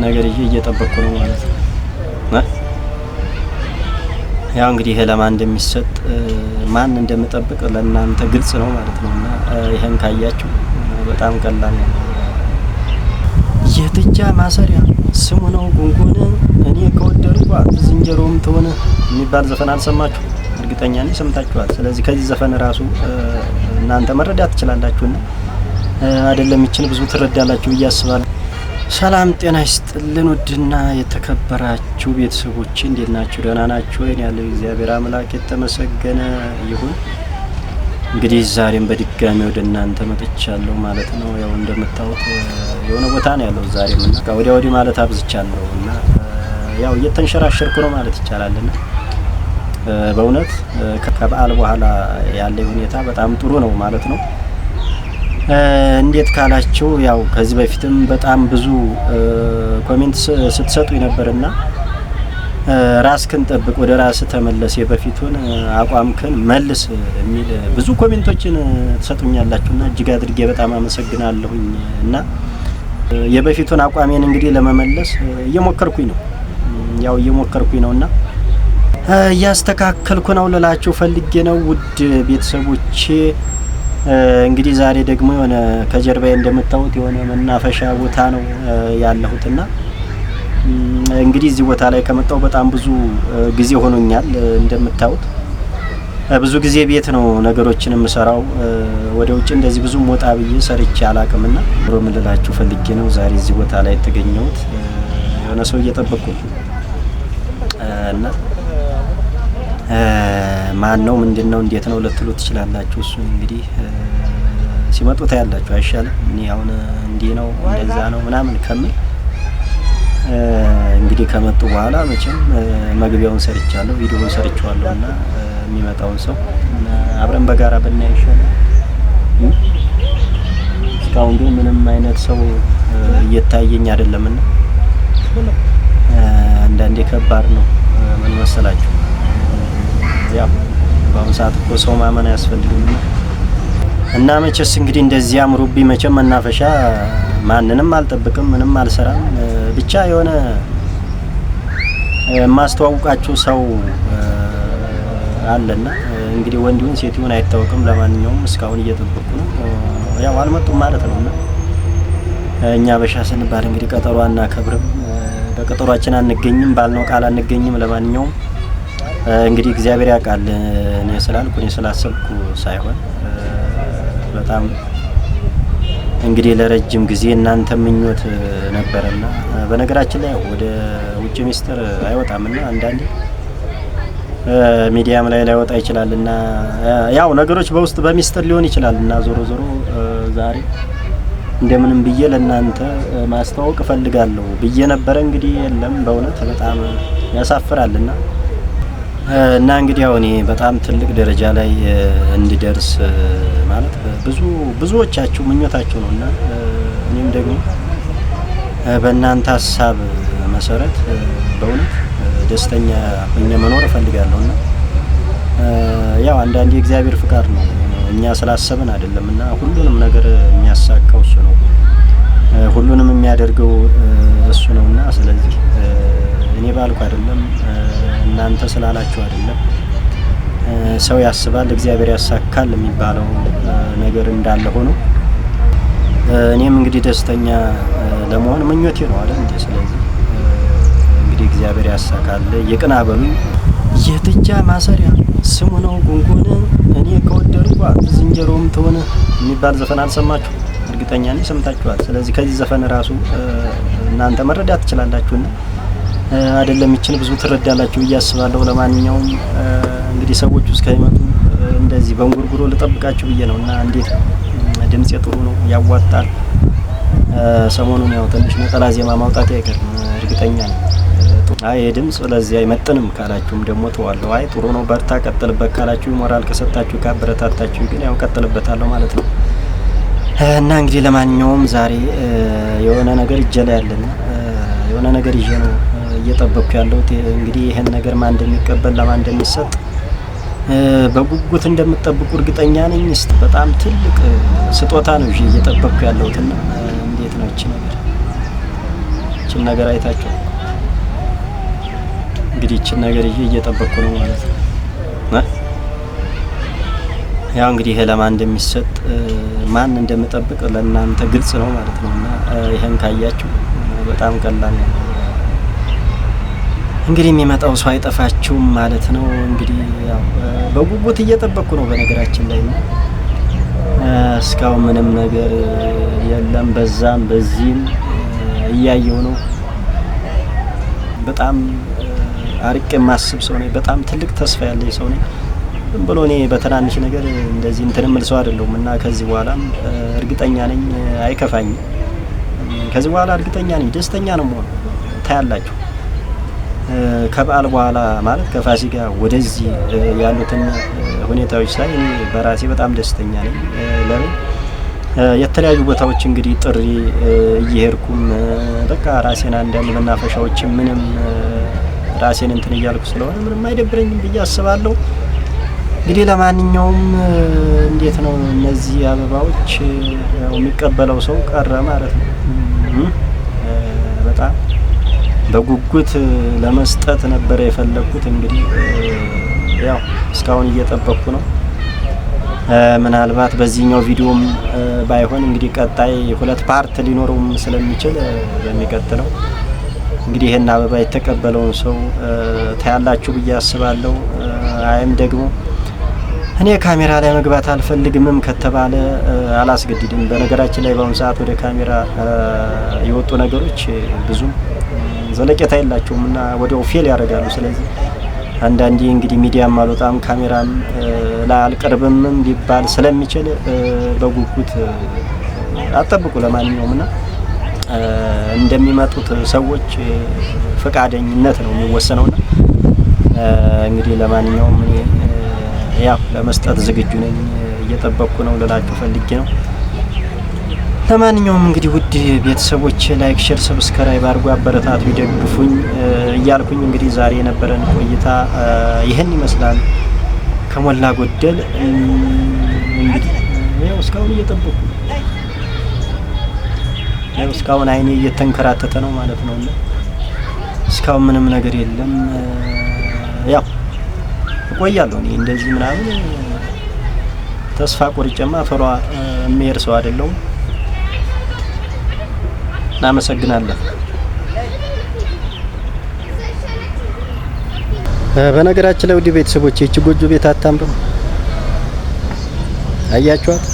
ነገር እየጠበቅኩ ነው ማለት ነው። ያው እንግዲህ ይሄ ለማን እንደሚሰጥ ማን እንደምጠብቅ ለእናንተ ግልጽ ነው ማለት ነው። እና ይሄን ካያችሁ በጣም ቀላል ነው። የጥጃ ማሰሪያ ስሙ ነው ጉንጉን እኔ ከወደድኳት ዝንጀሮም ትሆነ የሚባል ዘፈን አልሰማችሁ? እርግጠኛ ነኝ ሰምታችኋል። ስለዚህ ከዚህ ዘፈን ራሱ እናንተ መረዳት ትችላላችሁና አይደለም ይችል ብዙ ትረዳላችሁ ብዬ አስባለሁ። ሰላም ጤና ይስጥልን ውድና የተከበራችሁ ቤተሰቦቼ እንዴት ናችሁ? ደህና ናችሁ ወይ? ያለው እግዚአብሔር አምላክ የተመሰገነ ይሁን። እንግዲህ ዛሬም በድጋሚ ወደ እናንተ መጥቻለሁ ማለት ነው። ያው እንደምታውቁት የሆነ ቦታ ነው ያለው ዛሬም እና ወዲያ ወዲህ ማለት አብዝቻለሁ እና ያው እየተንሸራሸርኩ ነው ማለት ይቻላልና በእውነት ከበዓል በኋላ ያለው ሁኔታ በጣም ጥሩ ነው ማለት ነው። እንዴት ካላችሁ ያው ከዚህ በፊትም በጣም ብዙ ኮሜንት ስትሰጡ ነበርና ራስክን ጠብቅ፣ ወደ ራስ ተመለስ፣ የበፊቱን አቋምክን መልስ የሚል ብዙ ኮሜንቶችን ትሰጡኛላችሁና እጅግ አድርጌ በጣም አመሰግናለሁኝ። እና የበፊቱን አቋሜን እንግዲህ ለመመለስ እየሞከርኩኝ ነው። ያው እየሞከርኩኝ ነውና እያስተካከልኩ ነው ልላችሁ ፈልጌ ነው ውድ ቤተሰቦቼ። እንግዲህ ዛሬ ደግሞ የሆነ ከጀርባዬ እንደምታዩት የሆነ መናፈሻ ቦታ ነው ያለሁትና እንግዲህ እዚህ ቦታ ላይ ከመጣሁ በጣም ብዙ ጊዜ ሆኖኛል። እንደምታዩት ብዙ ጊዜ ቤት ነው ነገሮችን የምሰራው፣ ወደ ውጭ እንደዚህ ብዙ ወጣ ብዬ ሰርቼ አላቅምና ምን ልላችሁ ፈልጌ ነው ዛሬ እዚህ ቦታ ላይ የተገኘሁት። የሆነ ሰው እየጠበቅኩ እና ማን ነው ምንድነው እንዴት ነው ልትሉ ትችላላችሁ። እሱ እንግዲህ ሲመጡ ታያላችሁ አይሻልም? እኔ አሁን እንዲህ ነው እንደዛ ነው ምናምን ከምል እንግዲህ ከመጡ በኋላ መቼም መግቢያውን ሰርቻለሁ፣ ቪዲዮውን ሰርቻለሁና የሚመጣውን ሰው አብረን በጋራ ብናይ ይሻላል። እስካሁን ግን ምንም አይነት ሰው እየታየኝ አይደለምና አንዳንዴ ከባድ ነው። ምን መሰላችሁ? ያው በአሁኑ ሰዓት እኮ ሰው ማመን አያስፈልግም እና መቼስ እንግዲህ እንደዚህ አምሮብኝ መቼም መናፈሻ ማንንም አልጠብቅም፣ ምንም አልሰራም። ብቻ የሆነ የማስተዋውቃችሁ ሰው አለና እንግዲህ ወንድ ይሁን ሴት ይሁን አይታወቅም። ለማንኛውም እስካሁን እየጠበቁ ነው። ያው አልመጡም ማለት ነውና እኛ በሻ ስንባል እንግዲህ ቀጠሮ አናከብርም፣ በቀጠሯችን አንገኝም፣ ባልነው ቃል አንገኝም። ለማንኛውም እንግዲህ እግዚአብሔር ያውቃል። እኔ ስላልኩ እኔ ስላሰብኩ ሳይሆን በጣም እንግዲህ ለረጅም ጊዜ እናንተ ምኞት ነበርና በነገራችን ላይ ወደ ውጭ ሚስጥር አይወጣምና አንዳንዴ ሚዲያም ላይ ላይወጣ ይችላልና ያው ነገሮች በውስጥ በሚስጥር ሊሆን ይችላልና ዞሮ ዞሮ ዛሬ እንደምንም ብዬ ለእናንተ ማስተዋወቅ እፈልጋለሁ ብዬ ነበረ። እንግዲህ የለም በእውነት በጣም ያሳፍራልና እና እንግዲህ አሁን በጣም ትልቅ ደረጃ ላይ እንድደርስ ማለት ብዙዎቻችሁ ምኞታችሁ ነውና እኔም ደግሞ በእናንተ ሀሳብ መሰረት በእውነት ደስተኛ ሆኜ መኖር እፈልጋለሁና ያው አንዳንዴ እግዚአብሔር ፍቃድ ነው፣ እኛ ስላሰብን አይደለምና ሁሉንም ነገር የሚያሳካው እሱ ነው፣ ሁሉንም የሚያደርገው እሱ ነውና ስለዚህ እኔ ባልኩ አይደለም፣ እናንተ ስላላችሁ አይደለም። ሰው ያስባል እግዚአብሔር ያሳካል የሚባለው ነገር እንዳለ ሆኖ እኔም እንግዲህ ደስተኛ ለመሆን ምኞቴ ነው አይደል እንዴ? ስለዚህ እንግዲህ እግዚአብሔር ያሳካል። የቅና በሉኝ። የጥጃ ማሰሪያ ስሙ ነው ጉንጉን እኔ ከወደድኳት ዝንጀሮም ትሆነ የሚባል ዘፈን አልሰማችሁ? እርግጠኛ ነኝ ሰምታችኋል። ስለዚህ ከዚህ ዘፈን ራሱ እናንተ መረዳት ትችላላችሁና አይደለም ይችል ብዙ ትረዳላችሁ ብዬ አስባለሁ። ለማንኛውም እንግዲህ ሰዎች እስከሚመጡ እንደዚህ በእንጉርጉሮ ልጠብቃችሁ ብዬ ነውና እንዴት ድምጽ ጥሩ ነው ያዋጣል። ሰሞኑን ያው ትንሽ ነጠላ ዜማ ማውጣት አይቀርም እርግጠኛ ነኝ። አይ ድምጽ ለዚህ አይመጥንም ካላችሁም ደግሞ ተዋለው። አይ ጥሩ ነው በርታ ቀጥልበት ካላችሁ ሞራል ከሰጣችሁ ካበረታታችሁ ግን ያው ቀጥልበታለሁ ማለት ነው። እና እንግዲህ ለማንኛውም ዛሬ የሆነ ነገር እጀላ ያለና የሆነ ነገር ይዤ ነው እየጠበቅኩ ያለሁት። እንግዲህ ይሄን ነገር ማን እንደሚቀበል ለማን እንደሚሰጥ በጉጉት እንደምትጠብቁ እርግጠኛ ነኝ። በጣም ትልቅ ስጦታ ነው እየጠበቅኩ ያለሁትና እንዴት ነው እቺ ነገር እችን ነገር አይታችሁ እንግዲህ እችን ነገር እየጠበቅኩ ነው ማለት ነው። ያው እንግዲህ ይሄ ለማን እንደሚሰጥ ማን እንደምጠብቅ ለእናንተ ግልጽ ነው ማለት ነው። እና ይሄን ካያችሁ በጣም ቀላል ነው። እንግዲህ የሚመጣው ሰው አይጠፋችሁም ማለት ነው። እንግዲህ ያው በጉጉት እየጠበቅኩ ነው በነገራችን ላይ ነው። እስካሁን ምንም ነገር የለም። በዛም በዚህም እያየው ነው። በጣም አርቄ የማስብ ሰው ነኝ። በጣም ትልቅ ተስፋ ያለኝ ሰው ነኝ። ዝም ብሎ እኔ በትናንሽ ነገር እንደዚህ እንትን የምል ሰው አይደለሁም እና ከዚህ በኋላም እርግጠኛ ነኝ አይከፋኝም። ከዚህ በኋላ እርግጠኛ ነኝ ደስተኛ ነው የምሆነው። ታያላችሁ ከበዓል በኋላ ማለት ከፋሲካ ወደዚህ ያሉትን ሁኔታዎች ሳይ እኔ በራሴ በጣም ደስተኛ ነኝ። ለምን የተለያዩ ቦታዎች እንግዲህ ጥሪ እየሄድኩም በቃ ራሴን አንዳንድ መናፈሻዎች ምንም ራሴን እንትን እያልኩ ስለሆነ ምንም አይደብረኝም ብዬ አስባለሁ። እንግዲህ ለማንኛውም እንዴት ነው እነዚህ አበባዎች የሚቀበለው ሰው ቀረ ማለት ነው። በጣም በጉጉት ለመስጠት ነበር የፈለኩት። እንግዲህ ያው እስካሁን እየጠበቅኩ ነው። ምናልባት በዚህኛው ቪዲዮም ባይሆን እንግዲህ ቀጣይ 2 ፓርት ሊኖረውም ስለሚችል በሚቀጥለው እንግዲህ ይሄን አበባ የተቀበለውን ሰው ታያላችሁ ብዬ አስባለሁ። አይም ደግሞ እኔ ካሜራ ላይ መግባት አልፈልግምም ከተባለ አላስገድድም። በነገራችን ላይ በአሁኑ ሰዓት ወደ ካሜራ የወጡ ነገሮች ብዙም ዘለቄታ የላቸውም እና ወዲያው ፌል ያደርጋሉ። ስለዚህ አንዳንዴ እንግዲህ ሚዲያም አልወጣም ካሜራም ላይ አልቀርብምም ሊባል ስለሚችል በጉጉት አጠብቁ። ለማንኛውም እና እንደሚመጡት ሰዎች ፈቃደኝነት ነው የሚወሰነውና እንግዲህ ለማንኛውም እኔ ያው ለመስጠት ዝግጁ ነኝ። እየጠበቅኩ ነው ልላችሁ ፈልጌ ነው። ለማንኛውም እንግዲህ ውድ ቤተሰቦች ላይክ፣ ሼር፣ ሰብስክራይብ አድርጉ፣ አበረታቱ፣ ይደግፉኝ እያልኩኝ እንግዲህ ዛሬ የነበረን ቆይታ ይህን ይመስላል ከሞላ ጎደል። እንግዲህ ያው እስካሁን እየጠበቅኩ ነው። ያው እስካሁን አይኔ እየተንከራተተ ነው ማለት ነውና እስካሁን ምንም ነገር የለም። ያው እቆያለሁ እኔ እንደዚህ ምናምን ተስፋ ቆርጬማ ፈሯ የሚሄድ ሰው አይደለሁም። እናመሰግናለን። በነገራችን ላይ ውድ ቤተሰቦች ይህች ጎጆ ቤት አታምርም? አያችኋት?